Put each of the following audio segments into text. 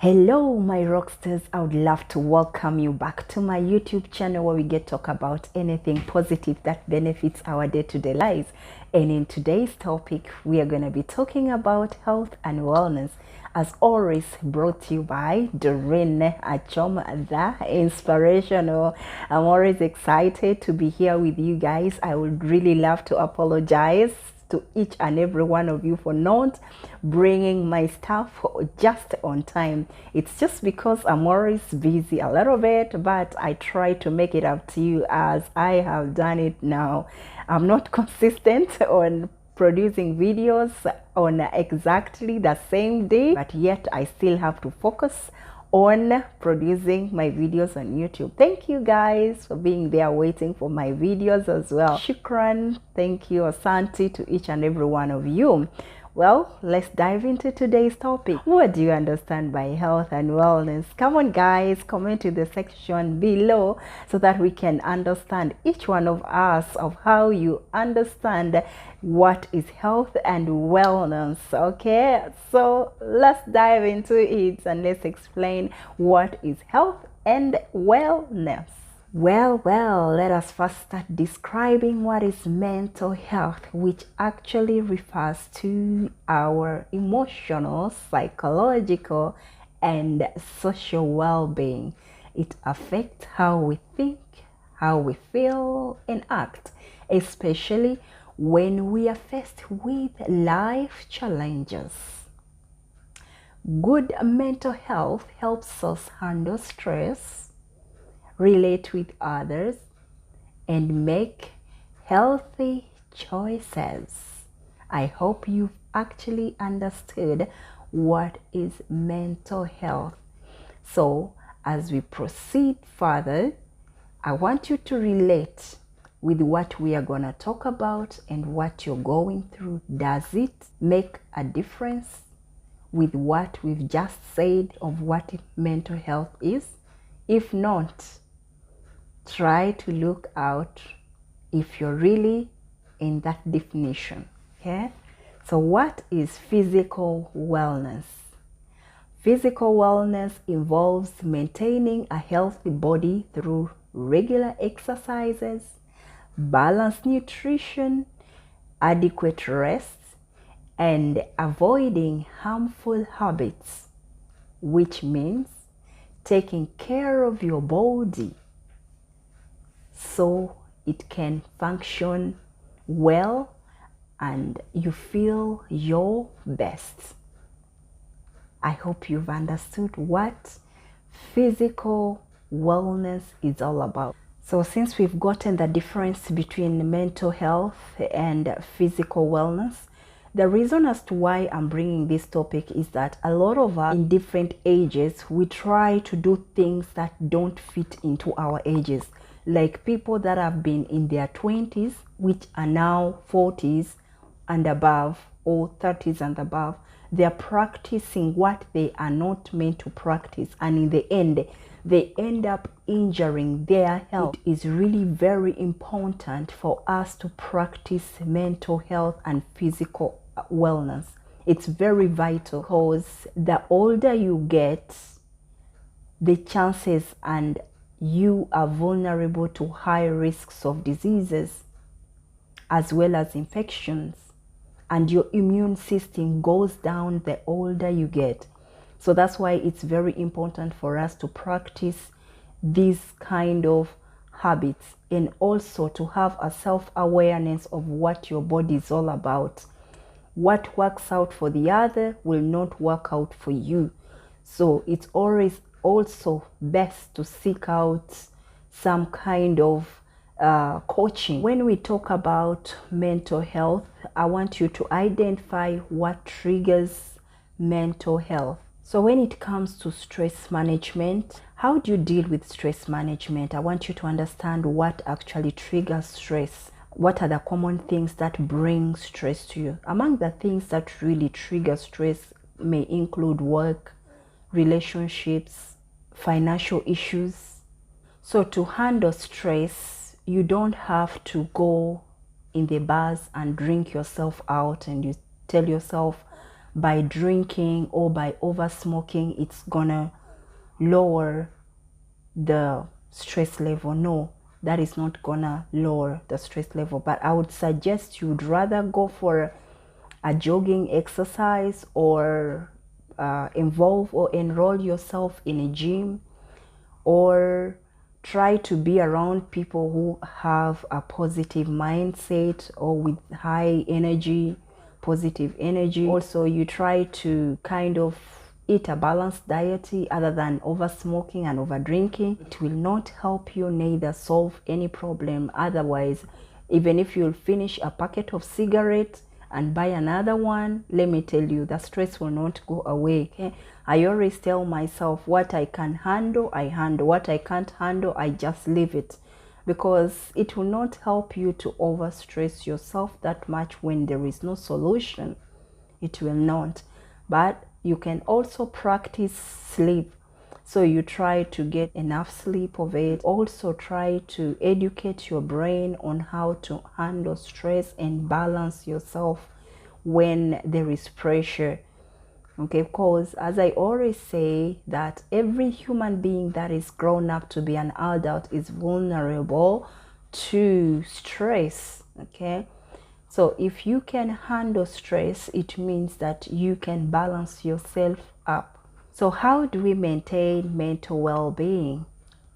Hello my rockstars, I would love to welcome you back to my YouTube channel where we get to talk about anything positive that benefits our day-to-day lives. And in today's topic we are going to be talking about health and wellness, as always brought to you by Doreen Achom, the inspirational. I'm always excited to be here with you guys. I would really love to apologize to each and every one of you for not bringing my stuff just on time. It's just because I'm always busy a little bit, but I try to make it up to you as I have done it now. I'm not consistent on producing videos on exactly the same day, but yet I still have to focus on producing my videos on YouTube. Thank you guys for being there waiting for my videos as well. Shukran, thank you, asante to each and every one of you. Well, let's dive into today's topic. What do you understand by health and wellness? Come on guys, comment in the section below so that we can understand, each one of us, of how you understand what is health and wellness. Okay, so let's dive into it and let's explain what is health and wellness. Well, let us first start describing what is mental health, which actually refers to our emotional, psychological, and social well-being. It affects how we think, how we feel, and act, especially when we are faced with life challenges. Good mental health helps us handle stress, relate with others, and make healthy choices. I hope you've actually understood what is mental health. So as we proceed further, I want you to relate with what we are going to talk about and what you're going through. Does it make a difference with what we've just said of what mental health is? If not, try to look out if you're really in that definition. Okay, so what is physical wellness? Physical wellness involves maintaining a healthy body through regular exercises, balanced nutrition, adequate rest, and avoiding harmful habits, which means taking care of your body so it can function well and you feel your best. I hope you've understood what physical wellness is all about. So since we've gotten the difference between mental health and physical wellness, the reason as to why I'm bringing this topic is that a lot of us in different ages, we try to do things that don't fit into our ages. Like people that have been in their 20s, which are now 40s and above, or 30s and above, they're practicing what they are not meant to practice. And in the end, they end up injuring their health. It is really very important for us to practice mental health and physical wellness. It's very vital because the older you get, the chances and you are vulnerable to high risks of diseases as well as infections, and your immune system goes down the older you get. So that's why it's very important for us to practice these kind of habits, and also to have a self-awareness of what your body is all about. What works out for the other will not work out for you. So it's always also best to seek out some kind of coaching. When we talk about mental health, I want you to identify what triggers mental health. So when it comes to stress management, how do you deal with stress management? I want you to understand what actually triggers stress. What are the common things that bring stress to you? Among the things that really trigger stress may include work, relationships, financial issues. So to handle stress, you don't have to go in the bars and drink yourself out and you tell yourself, by drinking or by over smoking it's gonna lower the stress level. No, that is not gonna lower the stress level. But I would suggest you'd rather go for a jogging exercise, or involve or enroll yourself in a gym, or try to be around people who have a positive mindset or with high energy, positive energy. Also, you try to kind of eat a balanced diet other than over smoking and over drinking. It will not help you, neither solve any problem. Otherwise, even if you'll finish a packet of cigarettes and buy another one, let me tell you, the stress will not go away. Okay? I always tell myself, what I can handle, I handle. What I can't handle, I just leave it. Because it will not help you to overstress yourself that much when there is no solution. It will not. But you can also practice sleep. So you try to get enough sleep of it. Also try to educate your brain on how to handle stress and balance yourself when there is pressure. Okay, because as I always say, that every human being that is grown up to be an adult is vulnerable to stress. Okay, so if you can handle stress, it means that you can balance yourself up. So how do we maintain mental well-being?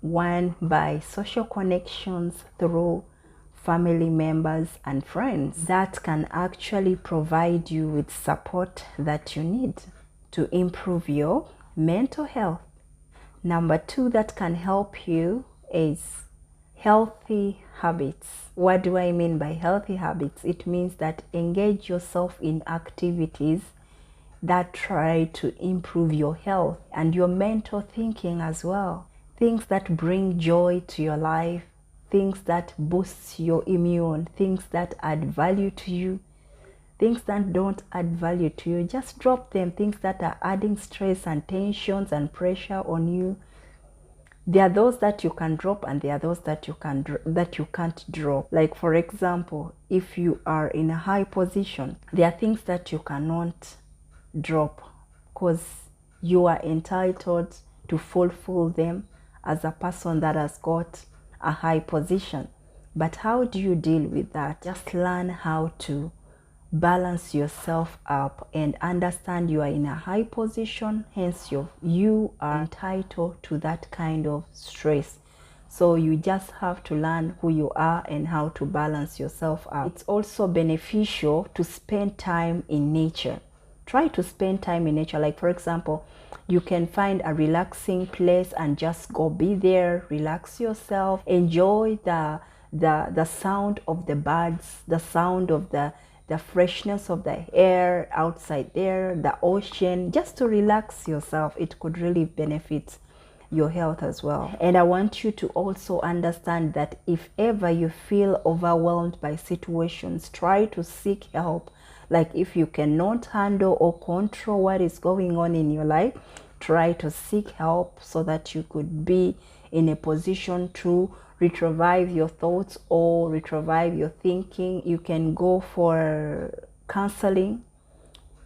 One, by social connections through family members and friends that can actually provide you with support that you need to improve your mental health. Number two, that can help you is healthy habits. What do I mean by healthy habits? It means that engage yourself in activities that try to improve your health and your mental thinking as well. Things that bring joy to your life, things that boost your immune, things that add value to you. Things that don't add value to you, just drop them. Things that are adding stress and tensions and pressure on you, there are those that you can drop, and there are those that you can't drop. Like, for example, if you are in a high position, there are things that you cannot drop because you are entitled to fulfill them as a person that has got a high position. But how do you deal with that? Just learn how to balance yourself up and understand you are in a high position, hence you are entitled to that kind of stress. So you just have to learn who you are and how to balance yourself up. It's also beneficial to spend time in nature. Try to spend time in nature. Like, for example, you can find a relaxing place and just go be there, relax yourself, enjoy the sound of the birds, the sound of the freshness of the air outside there, the ocean, just to relax yourself. It could really benefit your health as well. And I want you to also understand that if ever you feel overwhelmed by situations, try to seek help. Like, if you cannot handle or control what is going on in your life, try to seek help so that you could be in a position to revive your thoughts or revive your thinking. You can go for counseling.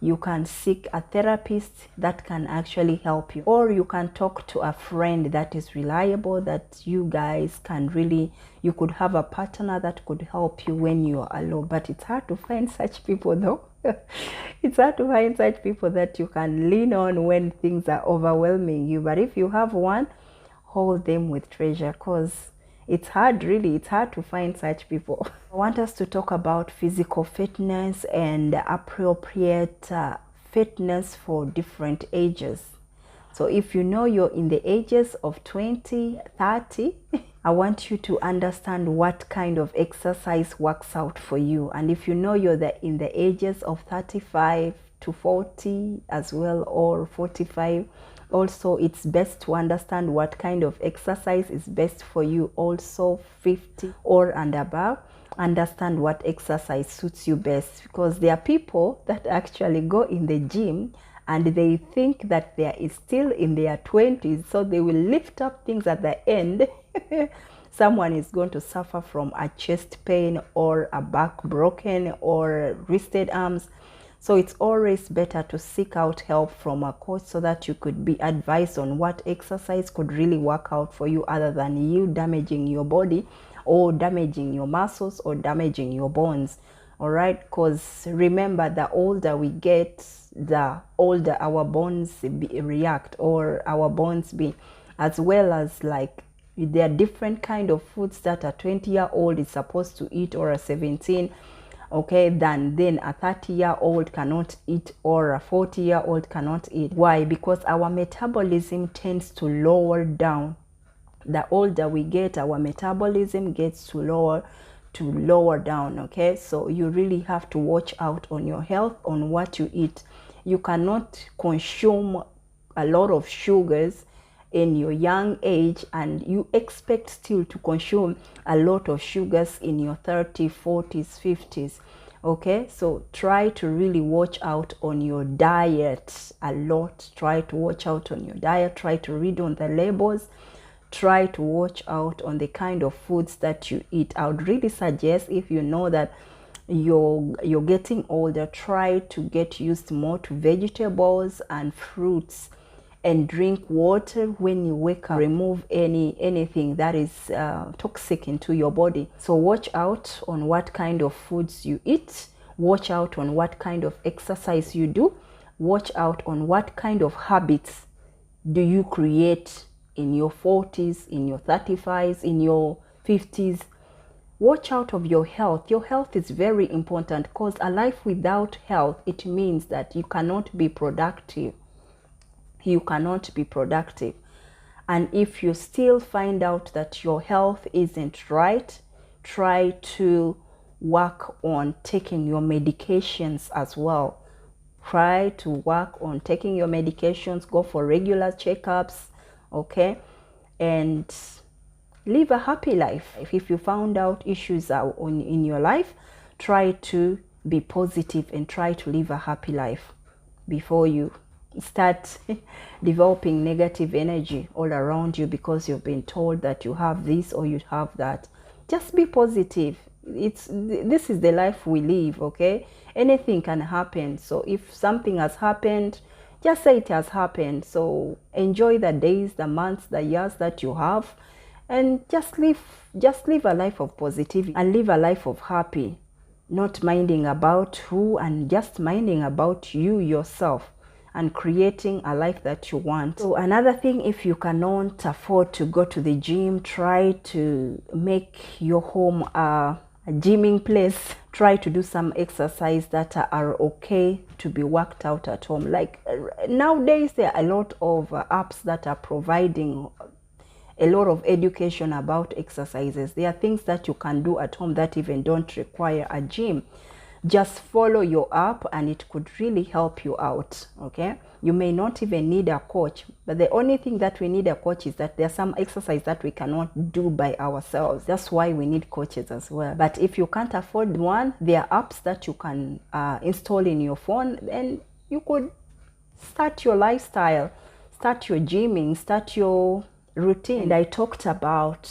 You can seek a therapist that can actually help you, or you can talk to a friend that is reliable, that you guys can really, you could have a partner that could help you when you are alone. But it's hard to find such people though. It's hard to find such people that you can lean on when things are overwhelming you. But if you have one, hold them with treasure, because it's hard, really, it's hard to find such people. I want us to talk about physical fitness and appropriate fitness for different ages. So if you know you're in the ages of 20, 30, I want you to understand what kind of exercise works out for you. And if you know you're in the ages of 35 to 40 as well, or 45, also it's best to understand what kind of exercise is best for you. Also 50 or and above, understand what exercise suits you best, because there are people that actually go in the gym and they think that they are still in their 20s, so they will lift up things at the end. Someone is going to suffer from a chest pain or a back broken or wristed arms. So it's always better to seek out help from a coach so that you could be advised on what exercise could really work out for you, other than you damaging your body or damaging your muscles or damaging your bones. All right, because remember, the older we get, the older our bones react, or our bones be, as well as like there are different kind of foods that a 20-year-old is supposed to eat, or a 17, okay, then a 30-year-old cannot eat, or a 40-year-old cannot eat. Why? Because our metabolism tends to lower down. The older we get, our metabolism gets to lower down. Okay, so you really have to watch out on your health, on what you eat. You cannot consume a lot of sugars in your young age and you expect still to consume a lot of sugars in your 30s, 40s, 50s. Okay, so try to really watch out on your diet a lot. Try to watch out on your diet. Try to read on the labels. Try to watch out on the kind of foods that you eat. I would really suggest, if you know that you're getting older, try to get used more to vegetables and fruits, and drink water when you wake up. Remove anything that is toxic into your body. So watch out on what kind of foods you eat. Watch out on what kind of exercise you do. Watch out on what kind of habits do you create in your 40s, in your 35s, in your 50s. Watch out of your health. Your health is very important, because a life without health, it means that you cannot be productive. You cannot be productive. And if you still find out that your health isn't right, try to work on taking your medications as well. Try to work on taking your medications. Go for regular checkups, okay? And live a happy life. If you found out issues are in your life, try to be positive and try to live a happy life before you start developing negative energy all around you because you've been told that you have this or you have that. Just be positive. This is the life we live, okay? Anything can happen. So if something has happened, just say it has happened. So enjoy the days, the months, the years that you have, and just live a life of positivity and live a life of happy, not minding about who, and just minding about you yourself, and creating a life that you want. So another thing, if you cannot afford to go to the gym, try to make your home a gymming place. Try to do some exercise that are okay to be worked out at home. Like nowadays, there are a lot of apps that are providing a lot of education about exercises. There are things that you can do at home that even don't require a gym. Just follow your app and it could really help you out, okay? You may not even need a coach, but the only thing that we need a coach is that there's some exercise that we cannot do by ourselves. That's why we need coaches as well. But if you can't afford one, there are apps that you can install in your phone, and you could start your lifestyle, start your gymming, start your routine. And I talked about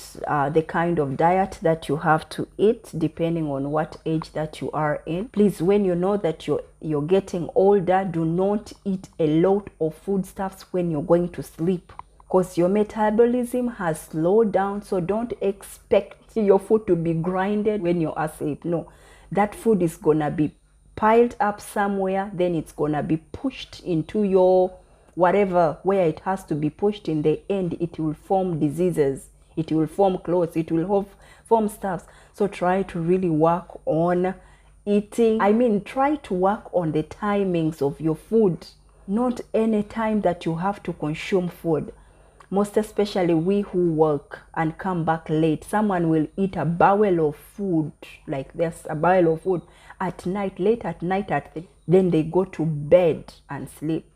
the kind of diet that you have to eat depending on what age that you are in. Please, when you know that you're getting older, do not eat a lot of foodstuffs when you're going to sleep, because your metabolism has slowed down. So don't expect your food to be grinded when you're asleep. No, that food is gonna be piled up somewhere, then it's gonna be pushed into your whatever, where it has to be pushed. In the end, it will form diseases, it will form clots, it will form stuffs. So try to really work on eating. Try to work on the timings of your food, not any time that you have to consume food. Most especially we who work and come back late. Someone will eat a barrel of food, like there's a barrel of food at night, late at night, then they go to bed and sleep.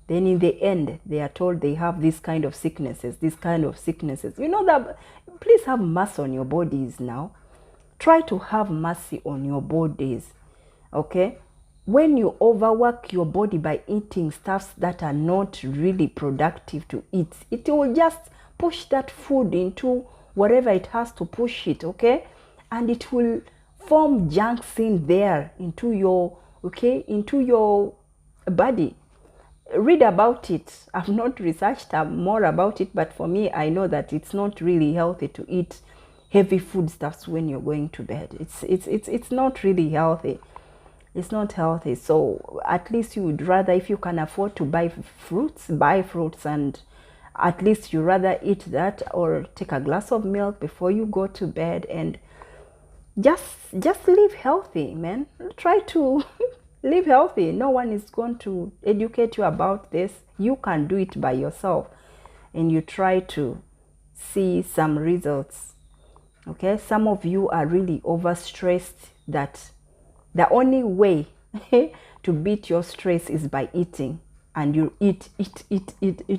Then in the end, they are told they have this kind of sicknesses, You know that, please have mercy on your bodies now. Try to have mercy on your bodies, okay? When you overwork your body by eating stuffs that are not really productive to eat, it will just push that food into wherever it has to push it, okay? And it will form junks in there into your okay, into your body. Read about it. I've not researched more about it, but for me, I know that it's not really healthy to eat heavy foodstuffs when you're going to bed. It's not really healthy. It's not healthy. So at least you would rather, if you can afford to buy fruits, and at least you rather eat that or take a glass of milk before you go to bed, and just live healthy, man. Try to live healthy. No one is going to educate you about this. You can do it by yourself, and you try to see some results. Okay, some of you are really overstressed, that the only way to beat your stress is by eating, and you eat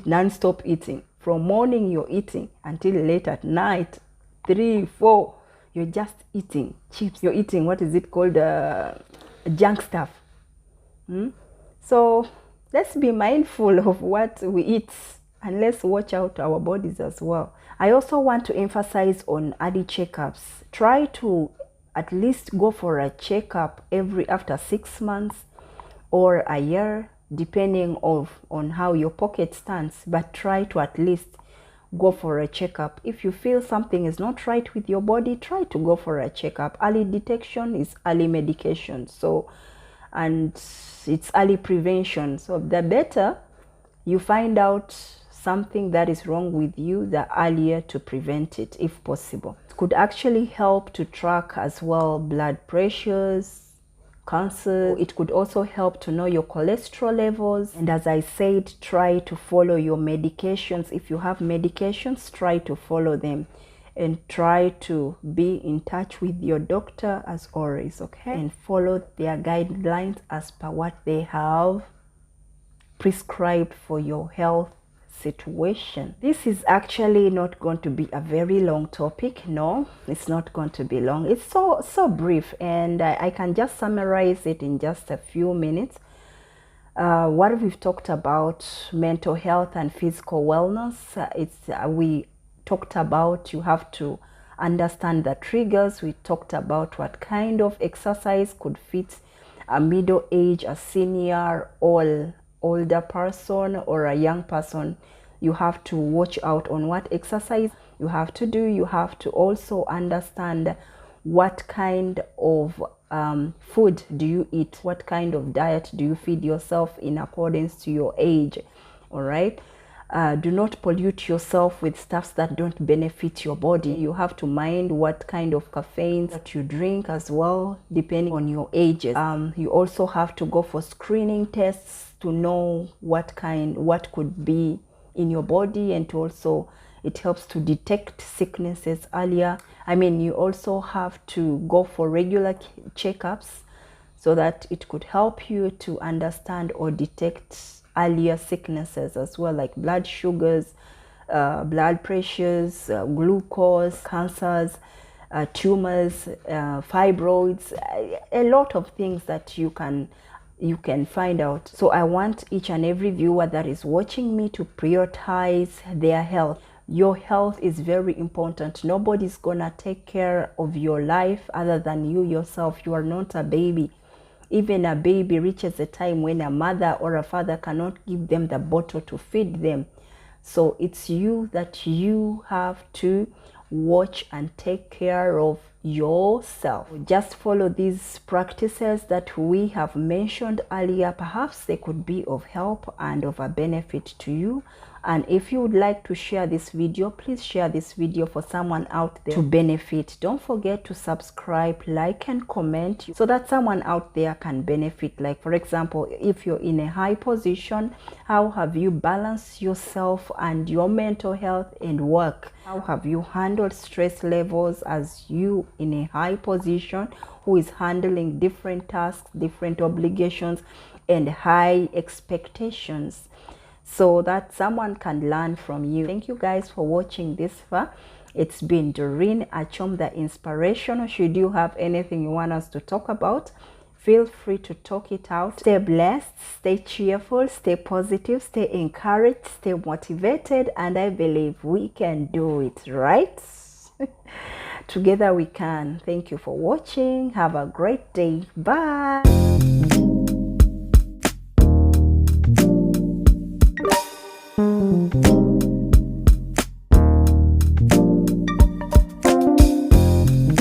non-stop eating. From morning you're eating until late at night, 3, 4, you're just eating chips. You're eating, what is it called, junk stuff. So let's be mindful of what we eat, and let's watch out our bodies as well. I also want to emphasize on early checkups. Try to at least go for a checkup after 6 months or a year, depending on how your pocket stands, but try to at least go for a checkup. If you feel something is not right with your body, try to go for a checkup. Early detection is early medication, so, and it's early prevention. So the better you find out something that is wrong with you, the earlier to prevent it if possible. It could actually help to track as well blood pressures, cancer. It could also help to know your cholesterol levels. And as I said, try to follow your medications. If you have medications, try to follow them, and try to be in touch with your doctor as always, okay? And follow their guidelines as per what they have prescribed for your health situation. This is actually not going to be a very long topic. No, it's not going to be long. It's so brief, and I can just summarize it in just a few minutes. What we've talked about, mental health and physical wellness, we talked about, you have to understand the triggers. We talked about what kind of exercise could fit a middle age, a senior, or older person, or a young person. You have to watch out on what exercise you have to do. You have to also understand what kind of food do you eat, what kind of diet do you feed yourself in accordance to your age. All right, do not pollute yourself with stuffs that don't benefit your body. You have to mind what kind of caffeine that you drink as well, depending on your ages. You also have to go for screening tests to know what could be in your body, and to also, it helps to detect sicknesses earlier. I mean, you also have to go for regular checkups so that it could help you to understand or detect earlier sicknesses as well, like blood sugars, blood pressures, glucose, cancers, tumors, fibroids, a lot of things that you can find out. So I want each and every viewer that is watching me to prioritize their health. Your health is very important. Nobody's gonna take care of your life other than you yourself. You are not a baby. Even a baby reaches a time when a mother or a father cannot give them the bottle to feed them. So it's you that you have to watch and take care of yourself. Just follow these practices that we have mentioned earlier. Perhaps they could be of help and of a benefit to you. And if you would like to share this video, please share this video for someone out there to benefit. Don't forget to subscribe, like, and comment so that someone out there can benefit. Like, for example, if you're in a high position, how have you balanced yourself and your mental health and work? How have you handled stress levels as you in a high position who is handling different tasks, different obligations, and high expectations, so that someone can learn from you. Thank you guys for watching this far. It's been Doreen Achom, the Inspirational. Should you have anything you want us to talk about, feel free to talk it out. Stay blessed, stay cheerful, stay positive, stay encouraged, stay motivated, and I believe we can do it, right? Together we can. Thank you for watching. Have a great day. Bye.